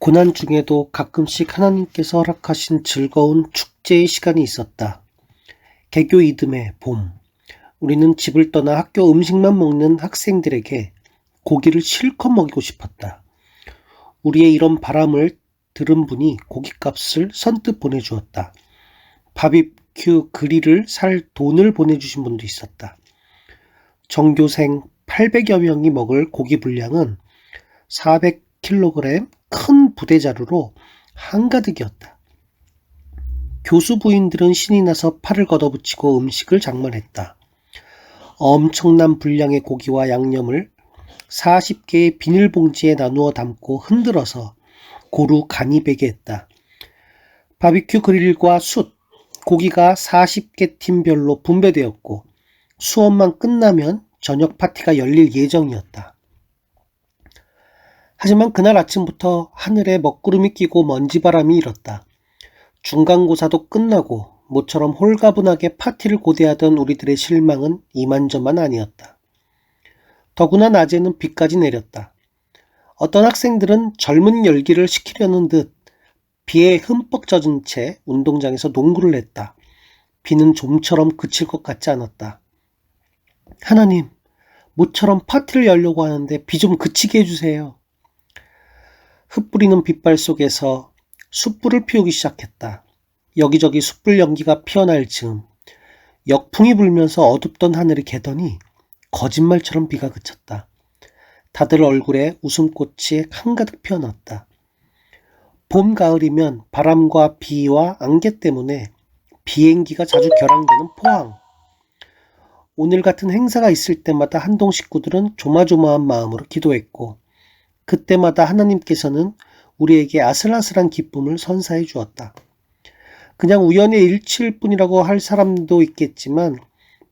고난 중에도 가끔씩 하나님께서 허락하신 즐거운 축제의 시간이 있었다. 개교 이듬해 봄, 우리는 집을 떠나 학교 음식만 먹는 학생들에게 고기를 실컷 먹이고 싶었다. 우리의 이런 바람을 들은 분이 고깃값을 선뜻 보내주었다. 바비큐 그릴을 살 돈을 보내주신 분도 있었다. 전교생 800여 명이 먹을 고기 분량은 400kg 큰 부대자루로 한가득이었다. 교수 부인들은 신이 나서 팔을 걷어붙이고 음식을 장만했다. 엄청난 분량의 고기와 양념을 40개의 비닐봉지에 나누어 담고 흔들어서 고루 간이 배게 했다. 바비큐 그릴과 숯, 고기가 40개 팀별로 분배되었고 수업만 끝나면 저녁 파티가 열릴 예정이었다. 하지만 그날 아침부터 하늘에 먹구름이 끼고 먼지바람이 일었다. 중간고사도 끝나고 모처럼 홀가분하게 파티를 고대하던 우리들의 실망은 이만저만 아니었다. 더구나 낮에는 비까지 내렸다. 어떤 학생들은 젊은 열기를 식히려는 듯 비에 흠뻑 젖은 채 운동장에서 농구를 했다. 비는 좀처럼 그칠 것 같지 않았다. 하나님, 모처럼 파티를 열려고 하는데 비 좀 그치게 해주세요. 흩뿌리는 빗발 속에서 숯불을 피우기 시작했다. 여기저기 숯불 연기가 피어날 즈음 역풍이 불면서 어둡던 하늘이 개더니 거짓말처럼 비가 그쳤다. 다들 얼굴에 웃음꽃이 한가득 피어났다. 봄, 가을이면 바람과 비와 안개 때문에 비행기가 자주 결항되는 포항. 오늘 같은 행사가 있을 때마다 한동 식구들은 조마조마한 마음으로 기도했고 그때마다 하나님께서는 우리에게 아슬아슬한 기쁨을 선사해 주었다. 그냥 우연의 일치일 뿐이라고 할 사람도 있겠지만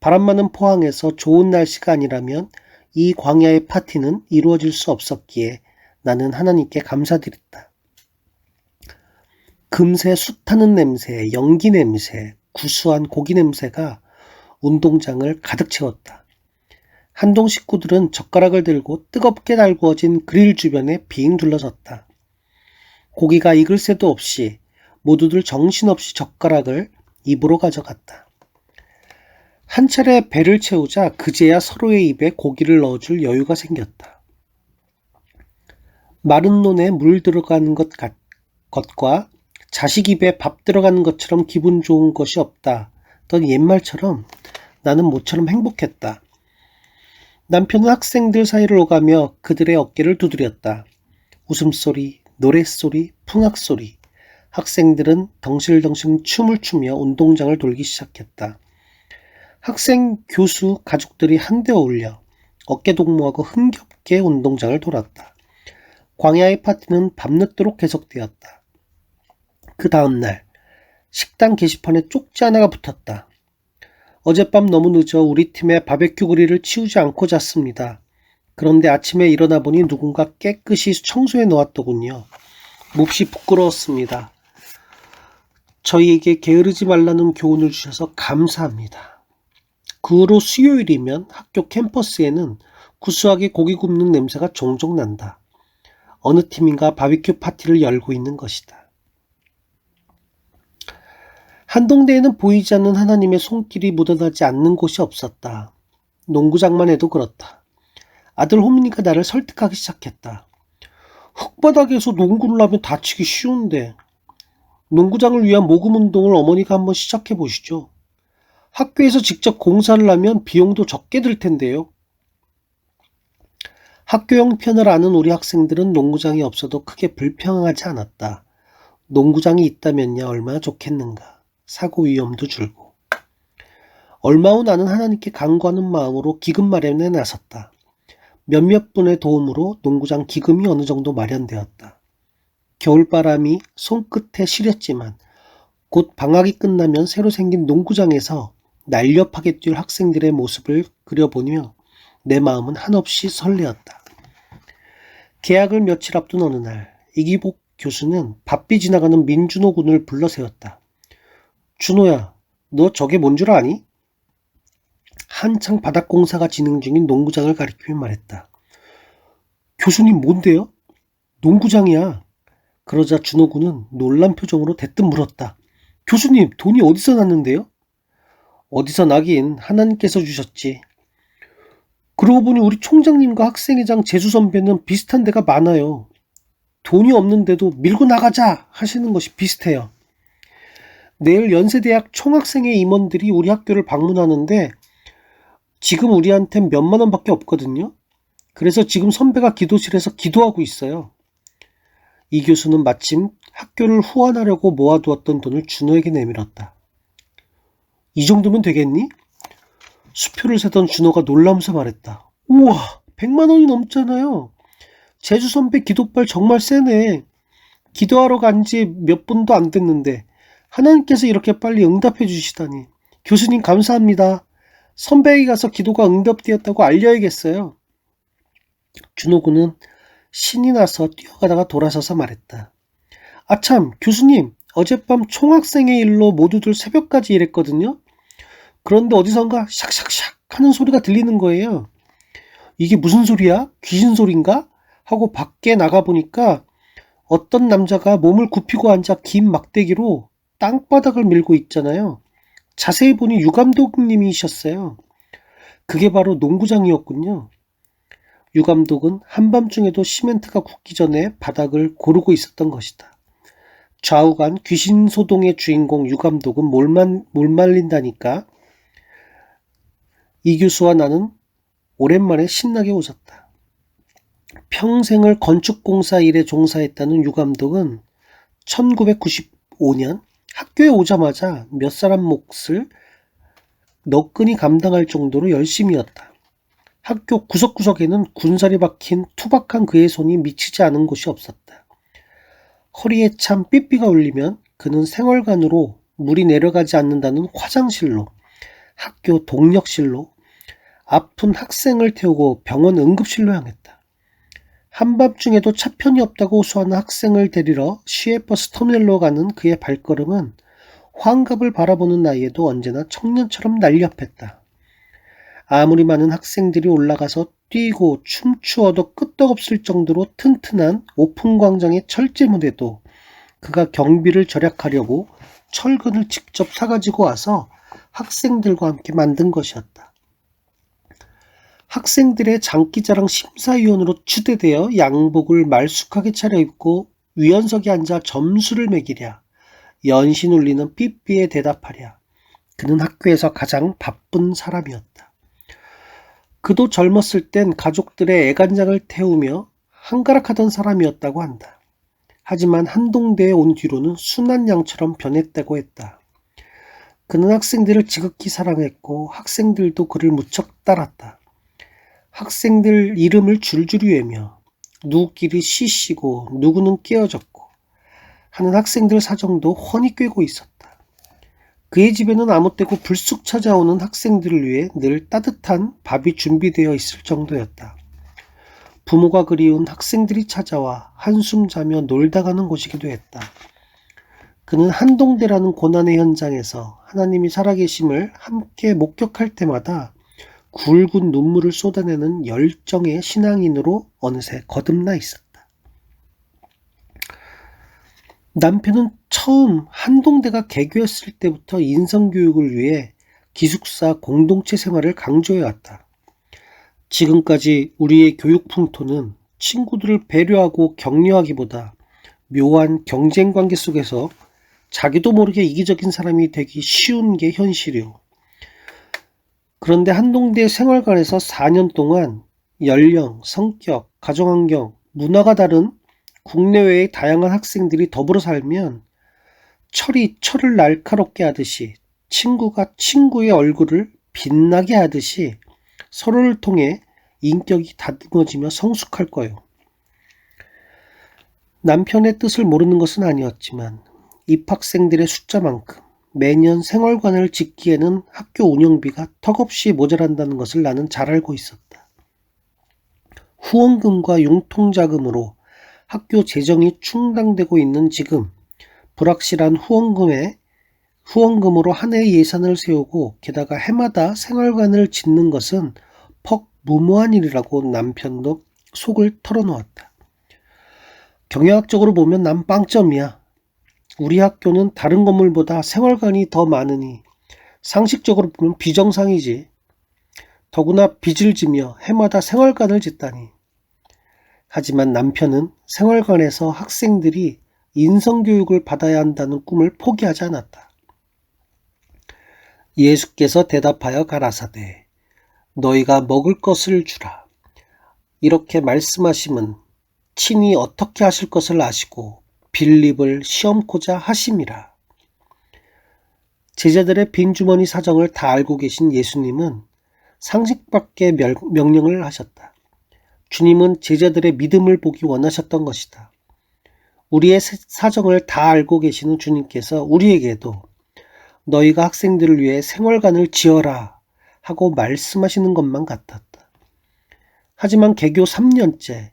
바람 많은 포항에서 좋은 날씨가 아니라면 이 광야의 파티는 이루어질 수 없었기에 나는 하나님께 감사드렸다. 금세 숯하는 냄새, 연기 냄새, 구수한 고기 냄새가 운동장을 가득 채웠다. 한동 식구들은 젓가락을 들고 뜨겁게 달구어진 그릴 주변에 빙 둘러섰다. 고기가 익을 새도 없이 모두들 정신없이 젓가락을 입으로 가져갔다. 한 차례 배를 채우자 그제야 서로의 입에 고기를 넣어줄 여유가 생겼다. 마른 논에 물 들어가는 것과 자식 입에 밥 들어가는 것처럼 기분 좋은 것이 없다던 옛말처럼 나는 모처럼 행복했다. 남편은 학생들 사이를 오가며 그들의 어깨를 두드렸다. 웃음소리, 노랫소리, 풍악소리. 학생들은 덩실덩실 춤을 추며 운동장을 돌기 시작했다. 학생, 교수, 가족들이 한데 어울려 어깨동무하고 흥겹게 운동장을 돌았다. 광야의 파티는 밤늦도록 계속되었다. 그 다음날 식당 게시판에 쪽지 하나가 붙었다. 어젯밤 너무 늦어 우리 팀의 바베큐 그릴을 치우지 않고 잤습니다. 그런데 아침에 일어나 보니 누군가 깨끗이 청소해 놓았더군요. 몹시 부끄러웠습니다. 저희에게 게으르지 말라는 교훈을 주셔서 감사합니다. 그 후로 수요일이면 학교 캠퍼스에는 구수하게 고기 굽는 냄새가 종종 난다. 어느 팀인가 바비큐 파티를 열고 있는 것이다. 한동대에는 보이지 않는 하나님의 손길이 묻어나지 않는 곳이 없었다. 농구장만 해도 그렇다. 아들 호민이가 나를 설득하기 시작했다. 흙바닥에서 농구를 하면 다치기 쉬운데 농구장을 위한 모금 운동을 어머니가 한번 시작해 보시죠. 학교에서 직접 공사를 하면 비용도 적게 들 텐데요. 학교 형편을 아는 우리 학생들은 농구장이 없어도 크게 불평하지 않았다. 농구장이 있다면야 얼마나 좋겠는가. 사고 위험도 줄고. 얼마 후 나는 하나님께 간구하는 마음으로 기금 마련에 나섰다. 몇몇 분의 도움으로 농구장 기금이 어느 정도 마련되었다. 겨울바람이 손끝에 시렸지만 곧 방학이 끝나면 새로 생긴 농구장에서 날렵하게 뛸 학생들의 모습을 그려보며 내 마음은 한없이 설레었다. 개학을 며칠 앞둔 어느 날 이기복 교수는 바삐 지나가는 민준호 군을 불러 세웠다. 준호야, 너 저게 뭔 줄 아니? 한창 바닥공사가 진행 중인 농구장을 가리키며 말했다. 교수님 뭔데요? 농구장이야. 그러자 준호군은 놀란 표정으로 대뜸 물었다. 교수님, 돈이 어디서 났는데요? 어디서 나긴 하나님께서 주셨지. 그러고 보니 우리 총장님과 학생회장 재수 선배는 비슷한 데가 많아요. 돈이 없는데도 밀고 나가자 하시는 것이 비슷해요. 내일 연세대학 총학생회 임원들이 우리 학교를 방문하는데 지금 우리한텐 몇만 원밖에 없거든요. 그래서 지금 선배가 기도실에서 기도하고 있어요. 이 교수는 마침 학교를 후원하려고 모아두었던 돈을 준호에게 내밀었다. 이 정도면 되겠니? 수표를 세던 준호가 놀라면서 말했다. 우와, 100만 원이 넘잖아요. 재수 선배 기도빨 정말 세네. 기도하러 간 지 몇 분도 안 됐는데 하나님께서 이렇게 빨리 응답해 주시다니. 교수님 감사합니다. 선배에게 가서 기도가 응답되었다고 알려야겠어요. 준호군은 신이 나서 뛰어가다가 돌아서서 말했다. 아참, 교수님, 어젯밤 총학생회 일로 모두들 새벽까지 일했거든요. 그런데 어디선가 샥샥샥 하는 소리가 들리는 거예요. 이게 무슨 소리야? 귀신 소린가? 하고 밖에 나가보니까 어떤 남자가 몸을 굽히고 앉아 긴 막대기로 땅바닥을 밀고 있잖아요. 자세히 보니 유감독님이셨어요. 그게 바로 농구장이었군요. 유감독은 한밤중에도 시멘트가 굳기 전에 바닥을 고르고 있었던 것이다. 좌우간 귀신소동의 주인공 유감독은 몰말린다니까. 이 교수와 나는 오랜만에 신나게 웃었다. 평생을 건축공사 일에 종사했다는 유감독은 1995년 학교에 오자마자 몇 사람 몫을 너끈히 감당할 정도로 열심이었다. 학교 구석구석에는 군살이 박힌 투박한 그의 손이 미치지 않은 곳이 없었다. 허리에 찬 삐삐가 울리면 그는 생활관으로 물이 내려가지 않는다는 화장실로, 학교 동력실로, 아픈 학생을 태우고 병원 응급실로 향했다. 한밤중에도 차편이 없다고 호소하는 학생을 데리러 시외버스 터널로 가는 그의 발걸음은 환갑을 바라보는 나이에도 언제나 청년처럼 날렵했다. 아무리 많은 학생들이 올라가서 뛰고 춤추어도 끄떡없을 정도로 튼튼한 오픈광장의 철제무대도 그가 경비를 절약하려고 철근을 직접 사가지고 와서 학생들과 함께 만든 것이었다. 학생들의 장기자랑 심사위원으로 추대되어 양복을 말쑥하게 차려입고 위원석에 앉아 점수를 매기랴, 연신 울리는 삐삐에 대답하랴. 그는 학교에서 가장 바쁜 사람이었다. 그도 젊었을 땐 가족들의 애간장을 태우며 한가락하던 사람이었다고 한다. 하지만 한동대에 온 뒤로는 순한 양처럼 변했다고 했다. 그는 학생들을 지극히 사랑했고 학생들도 그를 무척 따랐다. 학생들 이름을 줄줄이 외며 누구끼리 쉬쉬고 누구는 깨어졌고 하는 학생들 사정도 훤히 꿰고 있었다. 그의 집에는 아무 때고 불쑥 찾아오는 학생들을 위해 늘 따뜻한 밥이 준비되어 있을 정도였다. 부모가 그리운 학생들이 찾아와 한숨 자며 놀다 가는 곳이기도 했다. 그는 한동대라는 고난의 현장에서 하나님이 살아계심을 함께 목격할 때마다 굵은 눈물을 쏟아내는 열정의 신앙인으로 어느새 거듭나 있었다. 남편은 처음 한동대가 개교했을 때부터 인성교육을 위해 기숙사 공동체 생활을 강조해왔다. 지금까지 우리의 교육 풍토는 친구들을 배려하고 격려하기보다 묘한 경쟁관계 속에서 자기도 모르게 이기적인 사람이 되기 쉬운 게 현실이오. 그런데 한동대 생활관에서 4년 동안 연령, 성격, 가정환경, 문화가 다른 국내외의 다양한 학생들이 더불어 살면 철이 철을 날카롭게 하듯이 친구가 친구의 얼굴을 빛나게 하듯이 서로를 통해 인격이 다듬어지며 성숙할 거요. 남편의 뜻을 모르는 것은 아니었지만 입학생들의 숫자만큼 매년 생활관을 짓기에는 학교 운영비가 턱없이 모자란다는 것을 나는 잘 알고 있었다. 후원금과 융통자금으로 학교 재정이 충당되고 있는 지금 불확실한 후원금으로 한 해의 예산을 세우고 게다가 해마다 생활관을 짓는 것은 퍽 무모한 일이라고 남편도 속을 털어놓았다. 경영학적으로 보면 난 빵점이야. 우리 학교는 다른 건물보다 생활관이 더 많으니 상식적으로 보면 비정상이지. 더구나 빚을 지며 해마다 생활관을 짓다니. 하지만 남편은 생활관에서 학생들이 인성교육을 받아야 한다는 꿈을 포기하지 않았다. 예수께서 대답하여 가라사대 너희가 먹을 것을 주라. 이렇게 말씀하심은 친히 어떻게 하실 것을 아시고 빌립을 시험코자 하심이라. 제자들의 빈주머니 사정을 다 알고 계신 예수님은 상식 밖의 명령을 하셨다. 주님은 제자들의 믿음을 보기 원하셨던 것이다. 우리의 사정을 다 알고 계시는 주님께서 우리에게도 너희가 학생들을 위해 생활관을 지어라 하고 말씀하시는 것만 같았다. 하지만 개교 3년째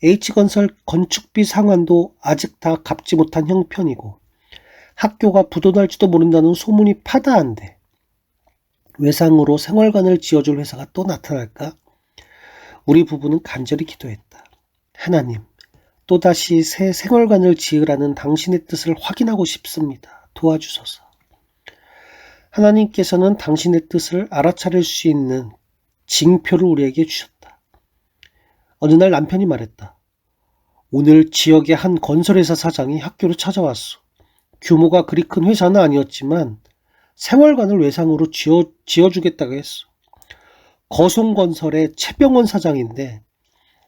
H건설 건축비 상환도 아직 다 갚지 못한 형편이고 학교가 부도날지도 모른다는 소문이 파다한데 외상으로 생활관을 지어줄 회사가 또 나타날까? 우리 부부는 간절히 기도했다. 하나님, 또다시 새 생활관을 지으라는 당신의 뜻을 확인하고 싶습니다. 도와주소서. 하나님께서는 당신의 뜻을 알아차릴 수 있는 징표를 우리에게 주셨다. 어느 날 남편이 말했다. 오늘 지역의 한 건설회사 사장이 학교로 찾아왔어. 규모가 그리 큰 회사는 아니었지만 생활관을 외상으로 지어주겠다고 했어. 거송건설의 최병원 사장인데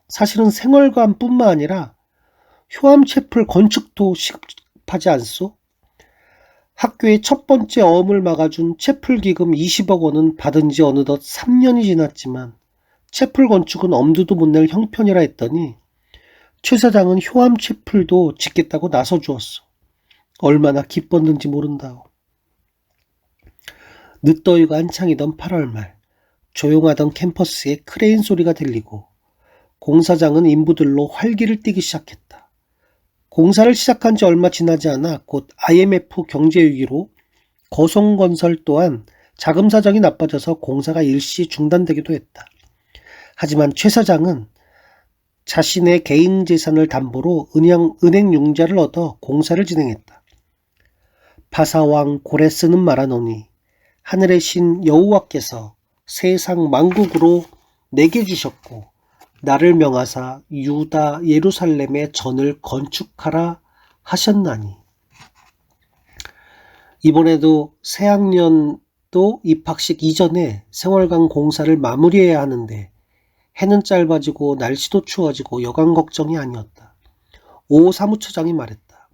사실은 생활관뿐만 아니라 효암채플 건축도 시급하지 않소? 학교의 첫 번째 어음을 막아준 채플 기금 20억 원은 받은 지 어느덧 3년이 지났지만 채플 건축은 엄두도 못 낼 형편이라 했더니 최 사장은 효암채플도 짓겠다고 나서주었어. 얼마나 기뻤는지 모른다오. 늦더위가 한창이던 8월 말 조용하던 캠퍼스에 크레인 소리가 들리고 공사장은 인부들로 활기를 띠기 시작했다. 공사를 시작한 지 얼마 지나지 않아 곧 IMF 경제위기로 거송건설 또한 자금 사정이 나빠져서 공사가 일시 중단되기도 했다. 하지만 최 사장은 자신의 개인 재산을 담보로 은행 융자를 얻어 공사를 진행했다. 바사왕 고레스는 말하노니 하늘의 신 여호와께서 세상 만국으로 내게 주셨고 나를 명하사 유다 예루살렘의 전을 건축하라 하셨나니. 이번에도 새학년도 입학식 이전에 생활관 공사를 마무리해야 하는데 해는 짧아지고 날씨도 추워지고 여간 걱정이 아니었다. 오 사무처장이 말했다.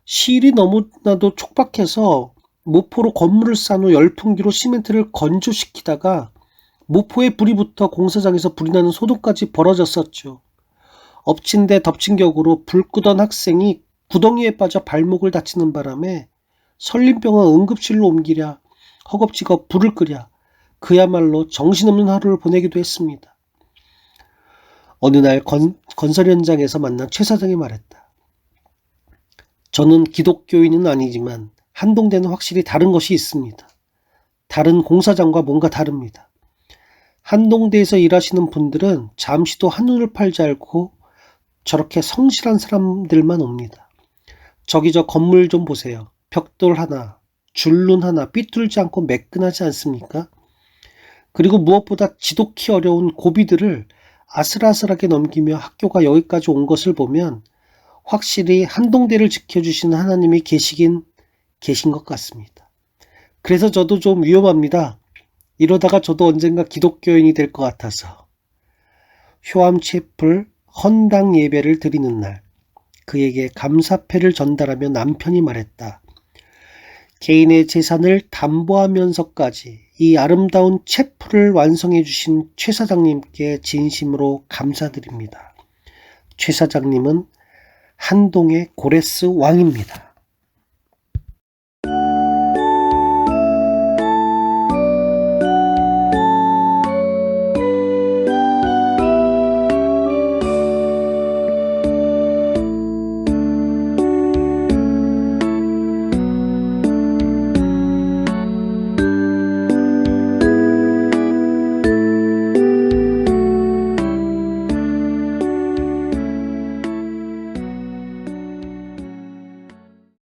시일이 너무나도 촉박해서 모포로 건물을 쌓은 후 열풍기로 시멘트를 건조시키다가 모포에 불이 붙어 공사장에서 불이 나는 소동까지 벌어졌었죠. 엎친 데 덮친 격으로 불 끄던 학생이 구덩이에 빠져 발목을 다치는 바람에 설림병원 응급실로 옮기랴 허겁지겁 불을 끄랴 그야말로 정신없는 하루를 보내기도 했습니다. 어느 날 건설 현장에서 만난 최 사장이 말했다. 저는 기독교인은 아니지만 한동대는 확실히 다른 것이 있습니다. 다른 공사장과 뭔가 다릅니다. 한동대에서 일하시는 분들은 잠시도 한눈을 팔지 않고 저렇게 성실한 사람들만 옵니다. 저기 저 건물 좀 보세요. 벽돌 하나, 줄눈 하나 삐뚤지 않고 매끈하지 않습니까? 그리고 무엇보다 지독히 어려운 고비들을 아슬아슬하게 넘기며 학교가 여기까지 온 것을 보면 확실히 한동대를 지켜주시는 하나님이 계신 것 같습니다. 그래서 저도 좀 위험합니다. 이러다가 저도 언젠가 기독교인이 될 것 같아서. 효암채플 헌당 예배를 드리는 날 그에게 감사패를 전달하며 남편이 말했다. 개인의 재산을 담보하면서까지 이 아름다운 채플을 완성해 주신 최 사장님께 진심으로 감사드립니다. 최 사장님은 한동의 고레스 왕입니다.